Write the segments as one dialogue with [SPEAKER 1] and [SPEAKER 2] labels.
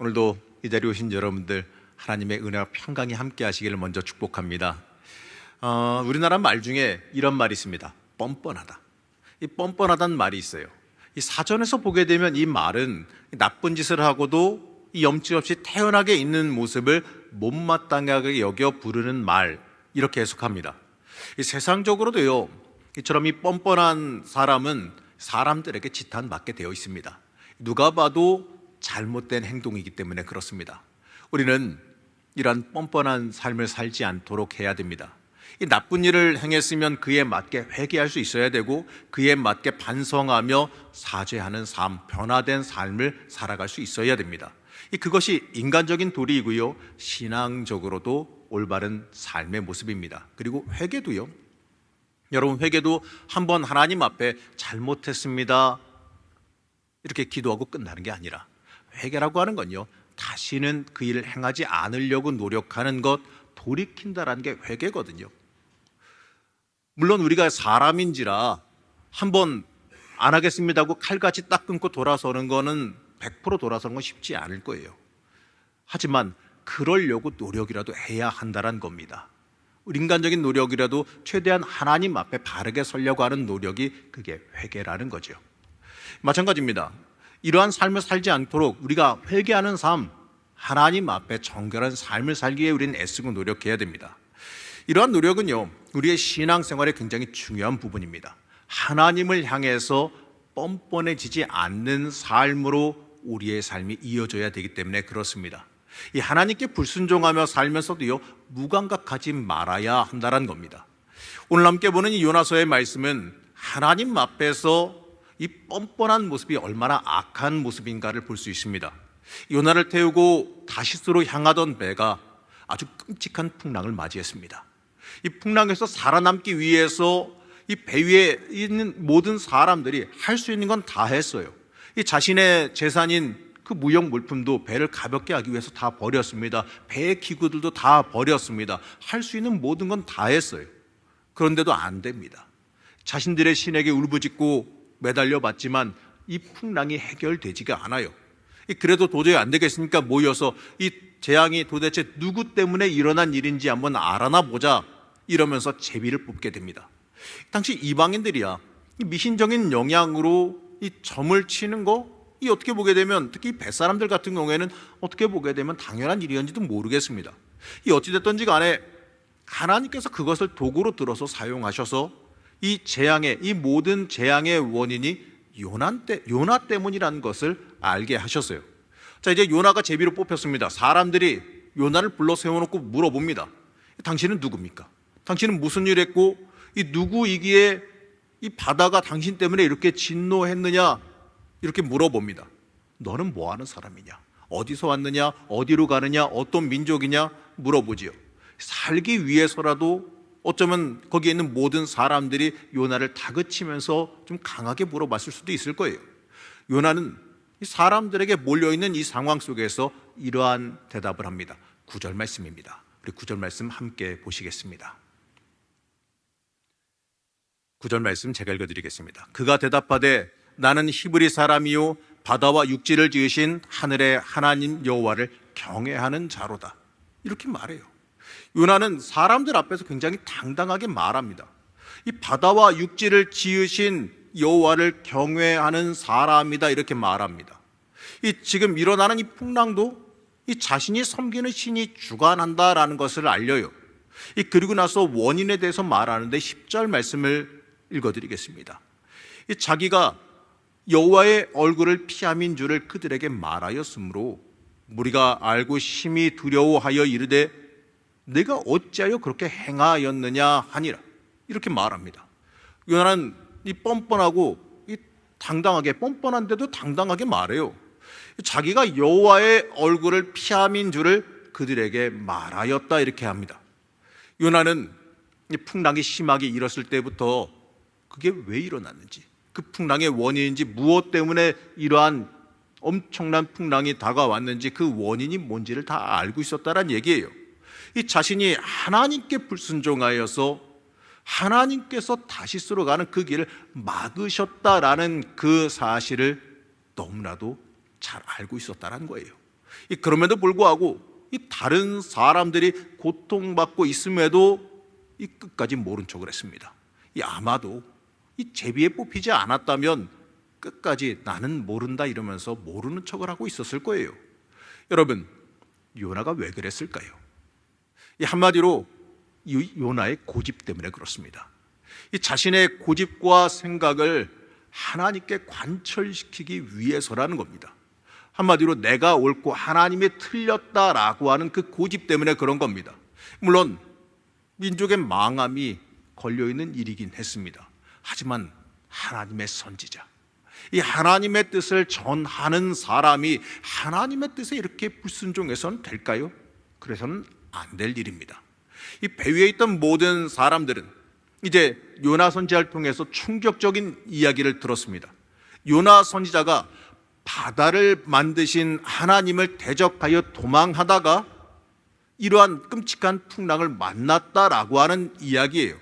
[SPEAKER 1] 오늘도 이 자리에 오신 여러분들 하나님의 은혜와 평강이 함께 하시기를 먼저 축복합니다. 우리나라 말 중에 이런 말이 있습니다. 뻔뻔하다. 이 뻔뻔하다는 말이 있어요. 이 사전에서 보게 되면 이 말은 나쁜 짓을 하고도 이 염치 없이 태연하게 있는 모습을 못마땅하게 여겨 부르는 말, 이렇게 해석합니다. 이 세상적으로도요, 이처럼 이 뻔뻔한 사람은 사람들에게 지탄받게 되어 있습니다. 누가 봐도 잘못된 행동이기 때문에 그렇습니다. 우리는 이러한 뻔뻔한 삶을 살지 않도록 해야 됩니다. 이 나쁜 일을 행했으면 그에 맞게 회개할 수 있어야 되고, 그에 맞게 반성하며 사죄하는 삶, 변화된 삶을 살아갈 수 있어야 됩니다. 그것이 인간적인 도리이고요, 신앙적으로도 올바른 삶의 모습입니다. 그리고 회개도요, 여러분, 회개도 한번 하나님 앞에 잘못했습니다 이렇게 기도하고 끝나는 게 아니라, 회개라고 하는 건요, 다시는 그 일을 행하지 않으려고 노력하는 것, 돌이킨다라는 게 회개거든요. 물론 우리가 사람인지라 한번 안 하겠습니다 하고 칼같이 딱 끊고 돌아서는 거는 100% 돌아서는 건 쉽지 않을 거예요. 하지만 그러려고 노력이라도 해야 한다는 겁니다. 인간적인 노력이라도 최대한 하나님 앞에 바르게 서려고 하는 노력이, 그게 회개라는 거죠. 마찬가지입니다. 이러한 삶을 살지 않도록 우리가 회개하는 삶, 하나님 앞에 정결한 삶을 살기 위해 우리는 애쓰고 노력해야 됩니다. 이러한 노력은요, 우리의 신앙생활에 굉장히 중요한 부분입니다. 하나님을 향해서 뻔뻔해지지 않는 삶으로 우리의 삶이 이어져야 되기 때문에 그렇습니다. 이 하나님께 불순종하며 살면서도요, 무감각하지 말아야 한다는 겁니다. 오늘 함께 보는 이 요나서의 말씀은 하나님 앞에서 이 뻔뻔한 모습이 얼마나 악한 모습인가를 볼 수 있습니다. 요나를 태우고 다시스로 향하던 배가 아주 끔찍한 풍랑을 맞이했습니다. 이 풍랑에서 살아남기 위해서 이 배 위에 있는 모든 사람들이 할 수 있는 건 다 했어요. 이 자신의 재산인 그 무역 물품도 배를 가볍게 하기 위해서 다 버렸습니다. 배의 기구들도 다 버렸습니다. 할 수 있는 모든 건 다 했어요. 그런데도 안 됩니다. 자신들의 신에게 울부짖고 매달려 봤지만 이 풍랑이 해결되지가 않아요. 그래도 도저히 안 되겠으니까 모여서 이 재앙이 도대체 누구 때문에 일어난 일인지 한번 알아나 보자, 이러면서 제비를 뽑게 됩니다. 당시 이방인들이야, 이 미신적인 영향으로 이 점을 치는 거, 이 어떻게 보게 되면, 특히 뱃사람들 같은 경우에는 어떻게 보게 되면 당연한 일이었는지도 모르겠습니다. 이 어찌됐든지 간에 하나님께서 그것을 도구로 들어서 사용하셔서 이 재앙의, 이 모든 재앙의 원인이 요나 때문이라는 것을 알게 하셨어요. 자, 이제 요나가 제비로 뽑혔습니다. 사람들이 요나를 불러 세워놓고 물어봅니다. 당신은 누굽니까? 당신은 무슨 일 했고, 이 누구이기에 이 바다가 당신 때문에 이렇게 진노했느냐, 이렇게 물어봅니다. 너는 뭐 하는 사람이냐? 어디서 왔느냐? 어디로 가느냐? 어떤 민족이냐? 물어보지요. 살기 위해서라도 어쩌면 거기에 있는 모든 사람들이 요나를 다그치면서 좀 강하게 물어봤을 수도 있을 거예요. 요나는 이 사람들에게 몰려있는 이 상황 속에서 이러한 대답을 합니다. 9절 말씀입니다. 우리 9절 말씀 함께 보시겠습니다. 9절 말씀 제가 읽어드리겠습니다. 그가 대답하되 나는 히브리 사람이요 바다와 육지를 지으신 하늘의 하나님 여호와를 경외하는 자로다, 이렇게 말해요. 요나는 사람들 앞에서 굉장히 당당하게 말합니다. 이 바다와 육지를 지으신 여호와를 경외하는 사람이다, 이렇게 말합니다. 이 지금 일어나는 이 풍랑도 이 자신이 섬기는 신이 주관한다라는 것을 알려요. 그리고 나서 원인에 대해서 말하는데 10절 말씀을 읽어드리겠습니다. 자기가 여호와의 얼굴을 피함인 줄을 그들에게 말하였으므로 무리가 알고 심히 두려워하여 이르되 내가 어찌하여 그렇게 행하였느냐 하니라, 이렇게 말합니다. 요나는 이 뻔뻔하고 이 당당하게, 뻔뻔한데도 당당하게 말해요. 자기가 여호와의 얼굴을 피함인 줄을 그들에게 말하였다, 이렇게 합니다. 요나는 이 풍랑이 심하게 일었을 때부터 그게 왜 일어났는지, 그 풍랑의 원인인지, 무엇 때문에 이러한 엄청난 풍랑이 다가왔는지 그 원인이 뭔지를 다 알고 있었다는 얘기예요. 이 자신이 하나님께 불순종하여서 하나님께서 다시스로 가는 그 길을 막으셨다라는 그 사실을 너무나도 잘 알고 있었다는 거예요. 그럼에도 불구하고 이 다른 사람들이 고통받고 있음에도 이 끝까지 모른 척을 했습니다. 아마도 이 제비에 뽑히지 않았다면 끝까지 나는 모른다 이러면서 모르는 척을 하고 있었을 거예요. 여러분, 요나가 왜 그랬을까요? 한마디로 요나의 고집 때문에 그렇습니다. 이 자신의 고집과 생각을 하나님께 관철시키기 위해서라는 겁니다. 한마디로 내가 옳고 하나님이 틀렸다라고 하는 그 고집 때문에 그런 겁니다. 물론 민족의 망함이 걸려있는 일이긴 했습니다. 하지만 하나님의 선지자, 이 하나님의 뜻을 전하는 사람이 하나님의 뜻에 이렇게 불순종해서는 될까요? 그래서는 안 될 일입니다. 이 배 위에 있던 모든 사람들은 이제 요나 선지자를 통해서 충격적인 이야기를 들었습니다. 요나 선지자가 바다를 만드신 하나님을 대적하여 도망하다가 이러한 끔찍한 풍랑을 만났다라고 하는 이야기예요.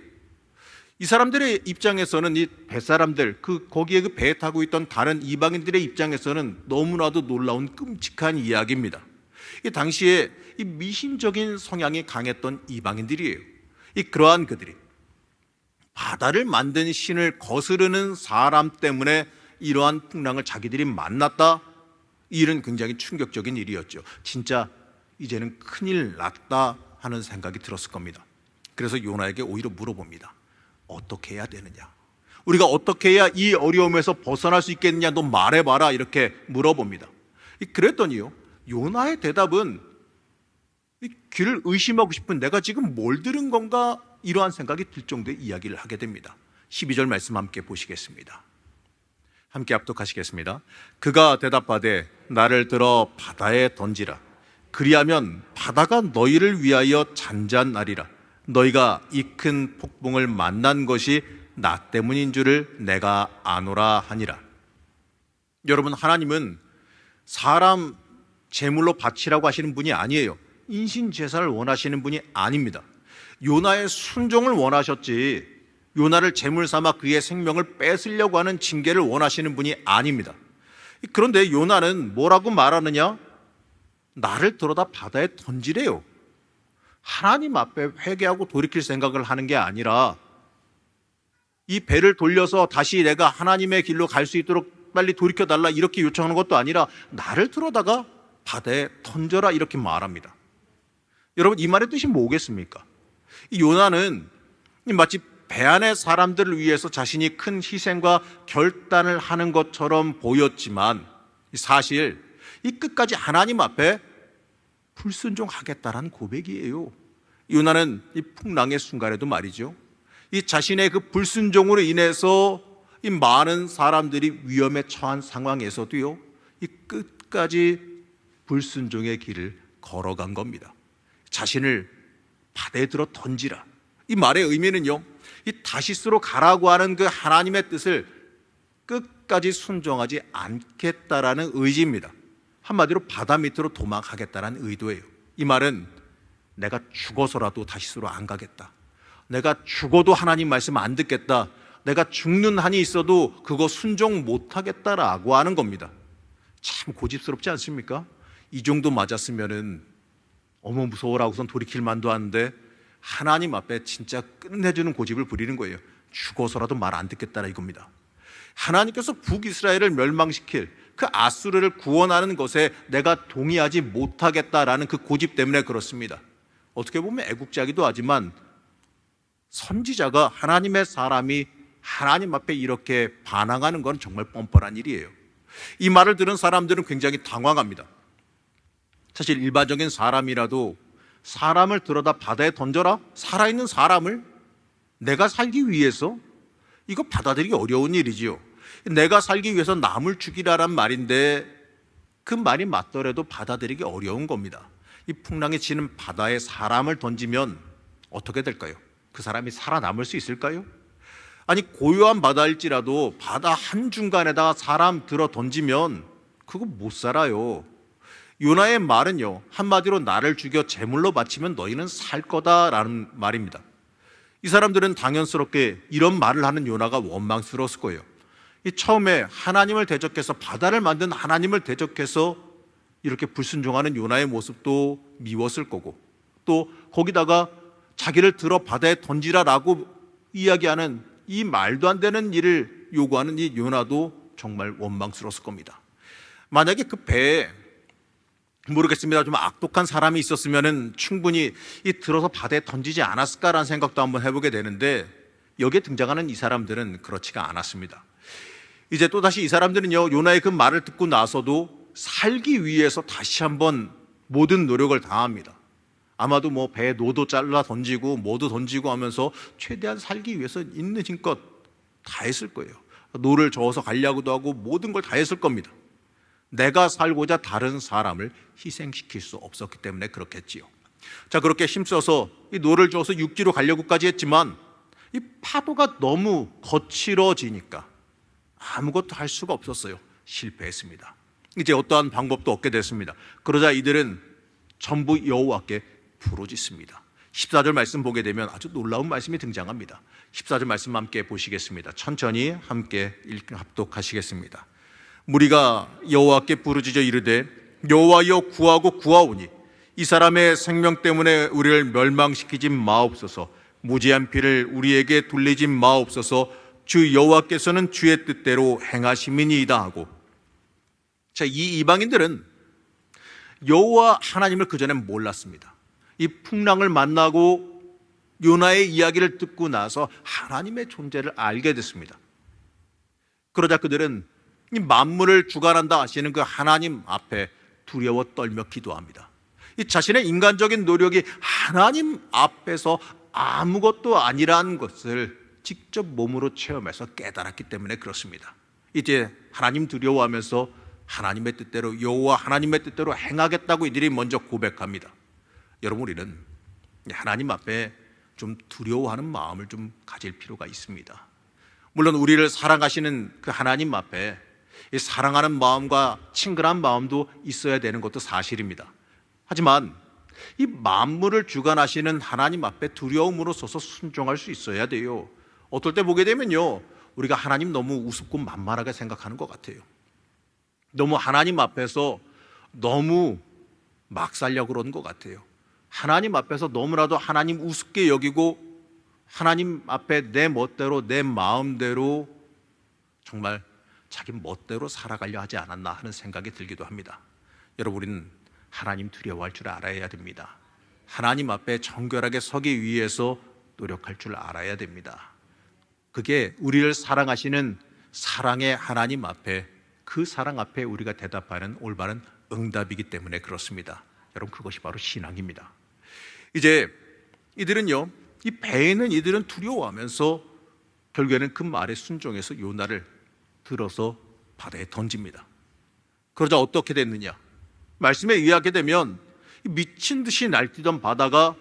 [SPEAKER 1] 이 사람들의 입장에서는 이 뱃사람들, 거기에 그 배에 타고 있던 다른 이방인들의 입장에서는 너무나도 놀라운 끔찍한 이야기입니다. 이 당시에 이 미신적인 성향이 강했던 이방인들이에요. 그러한 그들이 바다를 만든 신을 거스르는 사람 때문에 이러한 풍랑을 자기들이 만났다. 이 일은 굉장히 충격적인 일이었죠. 진짜 이제는 큰일 났다 하는 생각이 들었을 겁니다. 그래서 요나에게 오히려 물어봅니다. 어떻게 해야 되느냐? 우리가 어떻게 해야 이 어려움에서 벗어날 수 있겠느냐? 너 말해봐라. 이렇게 물어봅니다. 그랬더니요, 요나의 대답은 귀를 의심하고 싶은 내가 지금 뭘 들은 건가? 이러한 생각이 들 정도의 이야기를 하게 됩니다. 12절 말씀 함께 보시겠습니다. 함께 합독하시겠습니다. 그가 대답하되 나를 들어 바다에 던지라. 그리하면 바다가 너희를 위하여 잔잔하리라. 너희가 이 큰 폭풍을 만난 것이 나 때문인 줄을 내가 아노라 하니라. 여러분, 하나님은 사람 제물로 바치라고 하시는 분이 아니에요. 인신제사를 원하시는 분이 아닙니다. 요나의 순종을 원하셨지 요나를 제물 삼아 그의 생명을 뺏으려고 하는 징계를 원하시는 분이 아닙니다. 그런데 요나는 뭐라고 말하느냐? 나를 들어다 바다에 던지래요. 하나님 앞에 회개하고 돌이킬 생각을 하는 게 아니라 이 배를 돌려서 다시 내가 하나님의 길로 갈 수 있도록 빨리 돌이켜달라 이렇게 요청하는 것도 아니라 나를 들어다가 바다에 던져라 이렇게 말합니다. 여러분, 이 말의 뜻이 뭐겠습니까? 이 요나는 마치 배 안의 사람들을 위해서 자신이 큰 희생과 결단을 하는 것처럼 보였지만 사실 이 끝까지 하나님 앞에 불순종하겠다라는 고백이에요. 요나는 이 풍랑의 순간에도 말이죠, 이 자신의 그 불순종으로 인해서 이 많은 사람들이 위험에 처한 상황에서도요, 이 끝까지 불순종의 길을 걸어간 겁니다. 자신을 바다에 들어 던지라. 이 말의 의미는요, 이 다시스로 가라고 하는 그 하나님의 뜻을 끝까지 순종하지 않겠다라는 의지입니다. 한마디로 바다 밑으로 도망하겠다라는 의도예요. 이 말은 내가 죽어서라도 다시스로 안 가겠다. 내가 죽어도 하나님 말씀 안 듣겠다. 내가 죽는 한이 있어도 그거 순종 못하겠다라고 하는 겁니다. 참 고집스럽지 않습니까? 이 정도 맞았으면은 어머 무서워라고선 돌이킬 만도 하는데 하나님 앞에 진짜 끝내주는 고집을 부리는 거예요. 죽어서라도 말 안 듣겠다라 이겁니다. 하나님께서 북이스라엘을 멸망시킬 그 아수르를 구원하는 것에 내가 동의하지 못하겠다라는 그 고집 때문에 그렇습니다. 어떻게 보면 애국자기도 하지만 선지자가 하나님의 사람이 하나님 앞에 이렇게 반항하는 건 정말 뻔뻔한 일이에요. 이 말을 들은 사람들은 굉장히 당황합니다. 사실 일반적인 사람이라도 사람을 들어다 바다에 던져라? 살아있는 사람을 내가 살기 위해서? 이거 받아들이기 어려운 일이지요. 내가 살기 위해서 남을 죽이라란 말인데 그 말이 맞더라도 받아들이기 어려운 겁니다. 이 풍랑에 치는 바다에 사람을 던지면 어떻게 될까요? 그 사람이 살아남을 수 있을까요? 아니, 고요한 바다일지라도 바다 한중간에다가 사람 들어 던지면 그거 못 살아요. 요나의 말은요, 한마디로 나를 죽여 제물로 바치면 너희는 살 거다라는 말입니다. 이 사람들은 당연스럽게 이런 말을 하는 요나가 원망스러웠을 거예요. 이 처음에 하나님을 대적해서 바다를 만든 하나님을 대적해서 이렇게 불순종하는 요나의 모습도 미웠을 거고, 또 거기다가 자기를 들어 바다에 던지라라고 이야기하는 이 말도 안 되는 일을 요구하는 이 요나도 정말 원망스러웠을 겁니다. 만약에 그 배에 모르겠습니다. 좀 악독한 사람이 있었으면은 충분히 이 들어서 바다에 던지지 않았을까라는 생각도 한번 해보게 되는데, 여기에 등장하는 이 사람들은 그렇지가 않았습니다. 이제 또다시 이 사람들은요, 요나의 그 말을 듣고 나서도 살기 위해서 다시 한번 모든 노력을 다합니다. 아마도 뭐 배에 노도 잘라 던지고 뭐도 던지고 하면서 최대한 살기 위해서 있는 힘껏 다 했을 거예요. 노를 저어서 가려고도 하고 모든 걸 다 했을 겁니다. 내가 살고자 다른 사람을 희생시킬 수 없었기 때문에 그렇겠지요. 자, 그렇게 힘써서 이 노를 저어서 육지로 가려고까지 했지만 이 파도가 너무 거칠어지니까 아무것도 할 수가 없었어요. 실패했습니다. 이제 어떠한 방법도 없게 됐습니다. 그러자 이들은 전부 여호와께 부르짖습니다. 14절 말씀 보게 되면 아주 놀라운 말씀이 등장합니다. 14절 말씀 함께 보시겠습니다. 천천히 함께 합독하시겠습니다. 무리가 여호와께 부르짖어 이르되 여호와여 구하고 구하오니 이 사람의 생명 때문에 우리를 멸망시키지 마옵소서. 무지한 피를 우리에게 돌리지 마옵소서. 주 여호와께서는 주의 뜻대로 행하심이니이다 하고. 자, 이 이방인들은 여호와 하나님을 그전엔 몰랐습니다. 이 풍랑을 만나고 요나의 이야기를 듣고 나서 하나님의 존재를 알게 됐습니다. 그러자 그들은 이 만물을 주관한다 하시는 그 하나님 앞에 두려워 떨며 기도합니다. 이 자신의 인간적인 노력이 하나님 앞에서 아무것도 아니라는 것을 직접 몸으로 체험해서 깨달았기 때문에 그렇습니다. 이제 하나님 두려워하면서 하나님의 뜻대로, 여호와 하나님의 뜻대로 행하겠다고 이들이 먼저 고백합니다. 여러분, 우리는 하나님 앞에 좀 두려워하는 마음을 좀 가질 필요가 있습니다. 물론 우리를 사랑하시는 그 하나님 앞에 이 사랑하는 마음과 친근한 마음도 있어야 되는 것도 사실입니다. 하지만 이 만물을 주관하시는 하나님 앞에 두려움으로 서서 순종할 수 있어야 돼요. 어떨 때 보게 되면요, 우리가 하나님 너무 우습고 만만하게 생각하는 것 같아요. 너무 하나님 앞에서 너무 막 살려고 그러는 것 같아요. 하나님 앞에서 너무나도 하나님 우습게 여기고 하나님 앞에 내 멋대로 내 마음대로 정말 자기 멋대로 살아가려 하지 않았나 하는 생각이 들기도 합니다. 여러분, 우리는 하나님 두려워할 줄 알아야 됩니다. 하나님 앞에 정결하게 서기 위해서 노력할 줄 알아야 됩니다. 그게 우리를 사랑하시는 사랑의 하나님 앞에, 그 사랑 앞에 우리가 대답하는 올바른 응답이기 때문에 그렇습니다. 여러분, 그것이 바로 신앙입니다. 이제 이들은요, 이 배에 있는 이들은 두려워하면서 결국에는 그 말에 순종해서 요나를 들어서 바다에 던집니다. 그러자 어떻게 됐느냐? 말씀에 의하게 되면 미친 듯이 날뛰던 바다가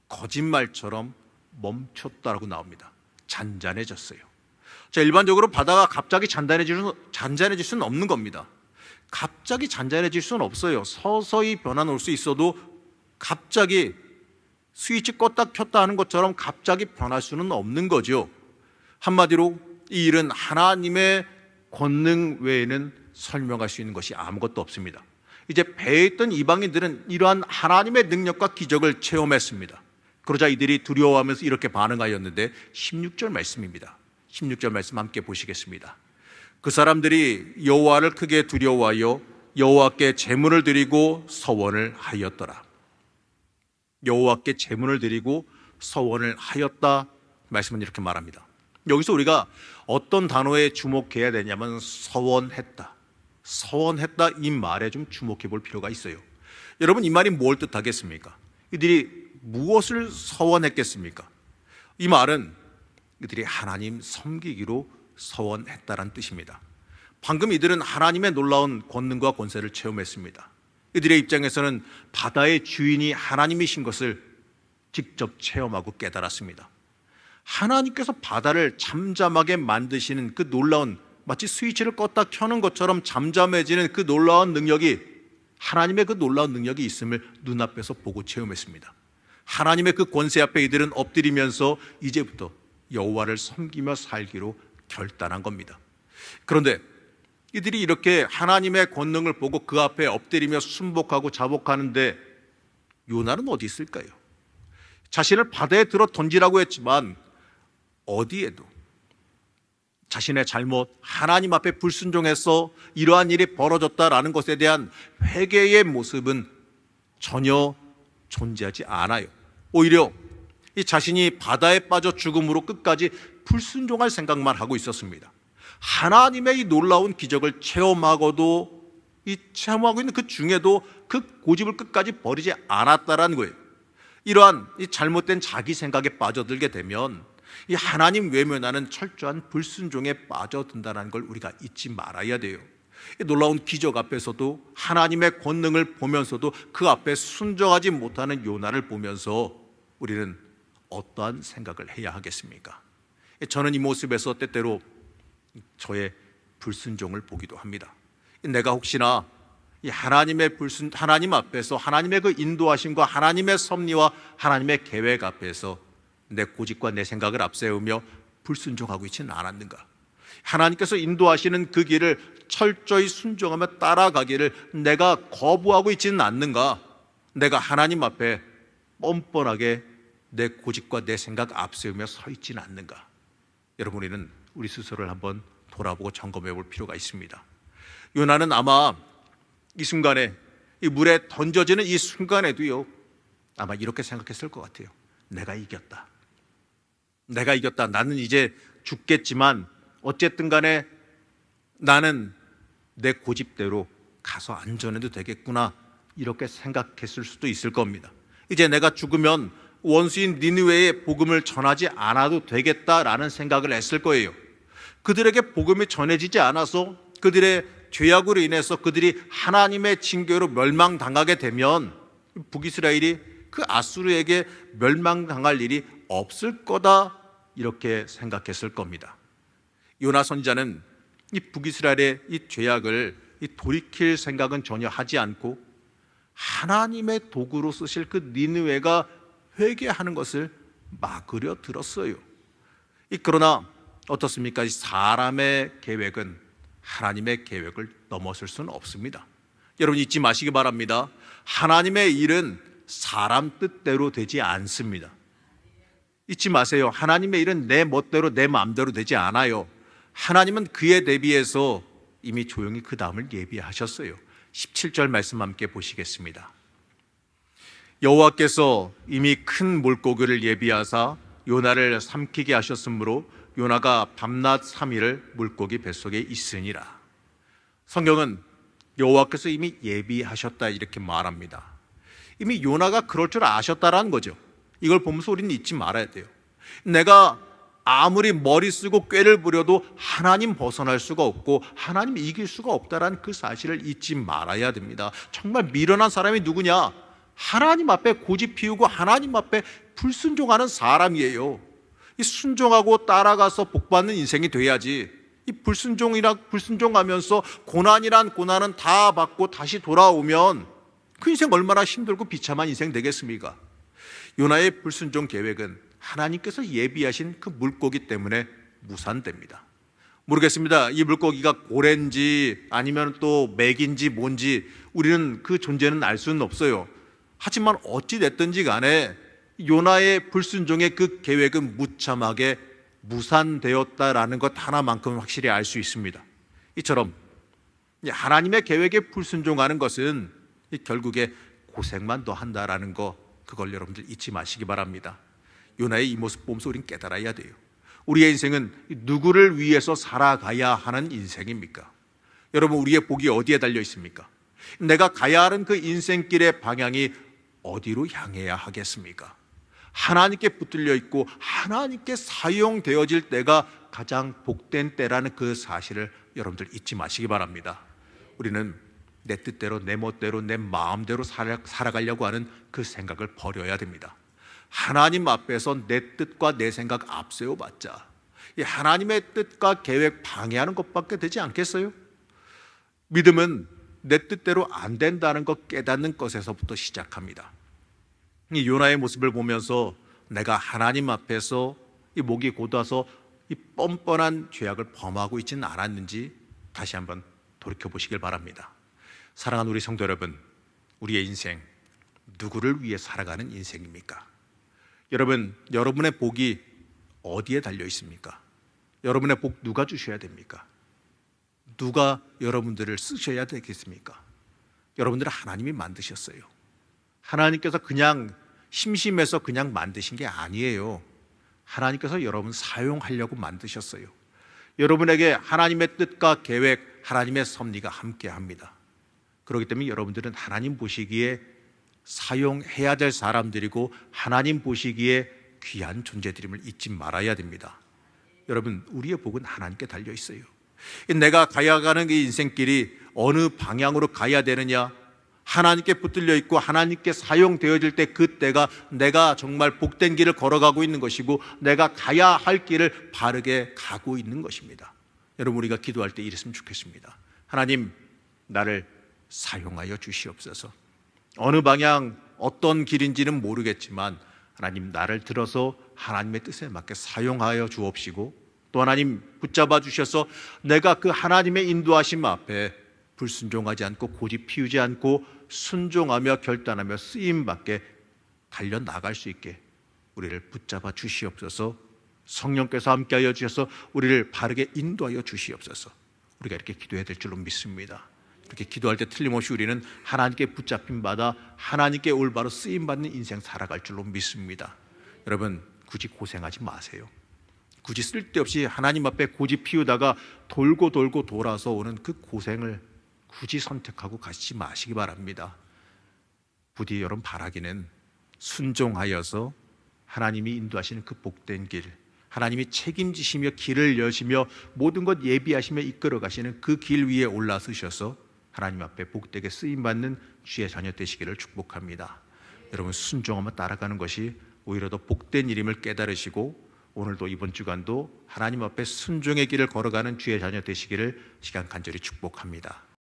[SPEAKER 1] 거짓말처럼 멈췄다라고 나옵니다. 잔잔해졌어요. 자, 일반적으로 바다가 갑자기 잔잔해질 수는 없는 겁니다. 갑자기 잔잔해질 수는 없어요. 서서히 변화는 올 수 있어도 갑자기 스위치 껐다 켰다 하는 것처럼 갑자기 변할 수는 없는 거죠. 한마디로 이 일은 하나님의 권능 외에는 설명할 수 있는 것이 아무것도 없습니다. 이제 배에 있던 이방인들은 이러한 하나님의 능력과 기적을 체험했습니다. 그러자 이들이 두려워하면서 이렇게 반응하였는데 16절 말씀입니다. 16절 말씀 함께 보시겠습니다. 그 사람들이 여호와를 크게 두려워하여 여호와께 제물을 드리고 서원을 하였더라. 여호와께 제물을 드리고 서원을 하였다. 말씀은 이렇게 말합니다. 여기서 우리가 어떤 단어에 주목해야 되냐면 서원했다. 서원했다, 이 말에 좀 주목해 볼 필요가 있어요. 여러분, 이 말이 뭘 뜻하겠습니까? 이들이 무엇을 서원했겠습니까? 이 말은 이들이 하나님 섬기기로 서원했다라는 뜻입니다. 방금 이들은 하나님의 놀라운 권능과 권세를 체험했습니다. 이들의 입장에서는 바다의 주인이 하나님이신 것을 직접 체험하고 깨달았습니다. 하나님께서 바다를 잠잠하게 만드시는 그 놀라운, 마치 스위치를 껐다 켜는 것처럼 잠잠해지는 그 놀라운 능력이, 하나님의 그 놀라운 능력이 있음을 눈앞에서 보고 체험했습니다. 하나님의 그 권세 앞에 이들은 엎드리면서 이제부터 여호와를 섬기며 살기로 결단한 겁니다. 그런데 이들이 이렇게 하나님의 권능을 보고 그 앞에 엎드리며 순복하고 자복하는데 요나는 어디 있을까요? 자신을 바다에 들어 던지라고 했지만 어디에도 자신의 잘못, 하나님 앞에 불순종해서 이러한 일이 벌어졌다라는 것에 대한 회개의 모습은 전혀 존재하지 않아요. 오히려 이 자신이 바다에 빠져 죽음으로 끝까지 불순종할 생각만 하고 있었습니다. 하나님의 이 놀라운 기적을 체험하고도 체험하고 있는 그 중에도 그 고집을 끝까지 버리지 않았다라는 거예요. 이러한 이 잘못된 자기 생각에 빠져들게 되면 이 하나님 외면하는 철저한 불순종에 빠져든다는 걸 우리가 잊지 말아야 돼요. 이 놀라운 기적 앞에서도 하나님의 권능을 보면서도 그 앞에 순종하지 못하는 요나를 보면서 우리는 어떠한 생각을 해야 하겠습니까? 저는 이 모습에서 때때로 저의 불순종을 보기도 합니다. 내가 혹시나 이 하나님 앞에서 하나님의 그 인도하심과 하나님의 섭리와 하나님의 계획 앞에서 내 고집과 내 생각을 앞세우며 불순종하고 있지는 않았는가? 하나님께서 인도하시는 그 길을 철저히 순종하며 따라가기를 내가 거부하고 있지는 않는가? 내가 하나님 앞에 뻔뻔하게 내 고집과 내 생각 앞세우며 서 있지는 않는가? 여러분, 우리는 우리 스스로를 한번 돌아보고 점검해 볼 필요가 있습니다. 요나는 아마 이 순간에, 이 물에 던져지는 이 순간에도요, 아마 이렇게 생각했을 것 같아요. 내가 이겼다. 내가 이겼다. 나는 이제 죽겠지만 어쨌든 간에 나는 내 고집대로 가서 안전해도 되겠구나, 이렇게 생각했을 수도 있을 겁니다. 이제 내가 죽으면 원수인 니느웨에 복음을 전하지 않아도 되겠다라는 생각을 했을 거예요. 그들에게 복음이 전해지지 않아서 그들의 죄악으로 인해서 그들이 하나님의 징계로 멸망당하게 되면 북이스라엘이 그 아수르에게 멸망당할 일이 없을 거다, 이렇게 생각했을 겁니다. 요나 선지자는 이 북이스라엘의 이 죄악을 돌이킬 생각은 전혀 하지 않고 하나님의 도구로 쓰실 그 니느웨가 회개하는 것을 막으려 들었어요. 그러나 어떻습니까? 사람의 계획은 하나님의 계획을 넘어설 수는 없습니다. 여러분, 잊지 마시기 바랍니다. 하나님의 일은 사람 뜻대로 되지 않습니다. 잊지 마세요. 하나님의 일은 내 멋대로 내 마음대로 되지 않아요. 하나님은 그에 대비해서 이미 조용히 그 다음을 예비하셨어요. 17절 말씀 함께 보시겠습니다. 여호와께서 이미 큰 물고기를 예비하사 요나를 삼키게 하셨으므로 요나가 밤낮 3일을 물고기 뱃속에 있으니라. 성경은 여호와께서 이미 예비하셨다, 이렇게 말합니다. 이미 요나가 그럴 줄 아셨다라는 거죠. 이걸 보면서 우리는 잊지 말아야 돼요. 내가 아무리 머리 쓰고 꾀를 부려도 하나님 벗어날 수가 없고 하나님 이길 수가 없다라는 그 사실을 잊지 말아야 됩니다. 정말 미련한 사람이 누구냐? 하나님 앞에 고집 피우고 하나님 앞에 불순종하는 사람이에요. 이 순종하고 따라가서 복받는 인생이 돼야지, 이 불순종하면서 고난이란 고난은 다 받고 다시 돌아오면 그 인생 얼마나 힘들고 비참한 인생 되겠습니까? 요나의 불순종 계획은 하나님께서 예비하신 그 물고기 때문에 무산됩니다. 모르겠습니다. 이 물고기가 고래인지 아니면 또 맥인지 뭔지 우리는 그 존재는 알 수는 없어요. 하지만 어찌 됐든지 간에 요나의 불순종의 그 계획은 무참하게 무산되었다라는 것 하나만큼 확실히 알 수 있습니다. 이처럼 하나님의 계획에 불순종하는 것은 결국에 고생만 더 한다라는 거, 그걸 여러분들 잊지 마시기 바랍니다. 요나의 이 모습 보면서 우리는 깨달아야 돼요. 우리의 인생은 누구를 위해서 살아가야 하는 인생입니까? 여러분, 우리의 복이 어디에 달려 있습니까? 내가 가야 하는 그 인생길의 방향이 어디로 향해야 하겠습니까? 하나님께 붙들려 있고 하나님께 사용되어질 때가 가장 복된 때라는 그 사실을 여러분들 잊지 마시기 바랍니다. 우리는 내 뜻대로 내 멋대로 내 마음대로 살아가려고 하는 그 생각을 버려야 됩니다. 하나님 앞에서 내 뜻과 내 생각 앞세워봤자 이 하나님의 뜻과 계획 방해하는 것밖에 되지 않겠어요? 믿음은 내 뜻대로 안 된다는 것 깨닫는 것에서부터 시작합니다. 이 요나의 모습을 보면서 내가 하나님 앞에서 이 목이 곧아서 이 뻔뻔한 죄악을 범하고 있지는 않았는지 다시 한번 돌이켜보시길 바랍니다. 사랑하는 우리 성도 여러분, 우리의 인생 누구를 위해 살아가는 인생입니까? 여러분, 여러분의 복이 어디에 달려 있습니까? 여러분의 복 누가 주셔야 됩니까? 누가 여러분들을 쓰셔야 되겠습니까? 여러분들은 하나님이 만드셨어요. 하나님께서 그냥 심심해서 그냥 만드신 게 아니에요. 하나님께서 여러분 사용하려고 만드셨어요. 여러분에게 하나님의 뜻과 계획, 하나님의 섭리가 함께합니다. 그렇기 때문에 여러분들은 하나님 보시기에 사용해야 될 사람들이고 하나님 보시기에 귀한 존재들임을 잊지 말아야 됩니다. 여러분, 우리의 복은 하나님께 달려 있어요. 내가 가야 가는 이 인생길이 어느 방향으로 가야 되느냐, 하나님께 붙들려 있고 하나님께 사용되어질 때 그때가 내가 정말 복된 길을 걸어가고 있는 것이고 내가 가야 할 길을 바르게 가고 있는 것입니다. 여러분, 우리가 기도할 때 이랬으면 좋겠습니다. 하나님, 나를 사용하여 주시옵소서. 어느 방향 어떤 길인지는 모르겠지만 하나님, 나를 들어서 하나님의 뜻에 맞게 사용하여 주옵시고 또 하나님 붙잡아 주셔서 내가 그 하나님의 인도하심 앞에 불순종하지 않고 고집 피우지 않고 순종하며 결단하며 쓰임받게 달려나갈 수 있게 우리를 붙잡아 주시옵소서. 성령께서 함께하여 주셔서 우리를 바르게 인도하여 주시옵소서. 우리가 이렇게 기도해야 될 줄로 믿습니다. 이렇게 기도할 때 틀림없이 우리는 하나님께 붙잡힌 바다 하나님께 올바로 쓰임받는 인생 살아갈 줄로 믿습니다. 여러분, 굳이 고생하지 마세요. 굳이 쓸데없이 하나님 앞에 고집 피우다가 돌고 돌고 돌아서 오는 그 고생을 굳이 선택하고 가시지 마시기 바랍니다. 부디 여러분 바라기는 순종하여서 하나님이 인도하시는 그 복된 길, 하나님이 책임지시며 길을 여시며 모든 것 예비하시며 이끌어 가시는 그 길 위에 올라서셔서 하나님 앞에 복되게 쓰임받는 주의 자녀 되시기를 축복합니다. 여러분, 순종하며 따라가는 것이 오히려 더 복된 일임을 깨달으시고 오늘도 이번 주간도 하나님 앞에 순종의 길을 걸어가는 주의 자녀 되시기를 시간 간절히 축복합니다.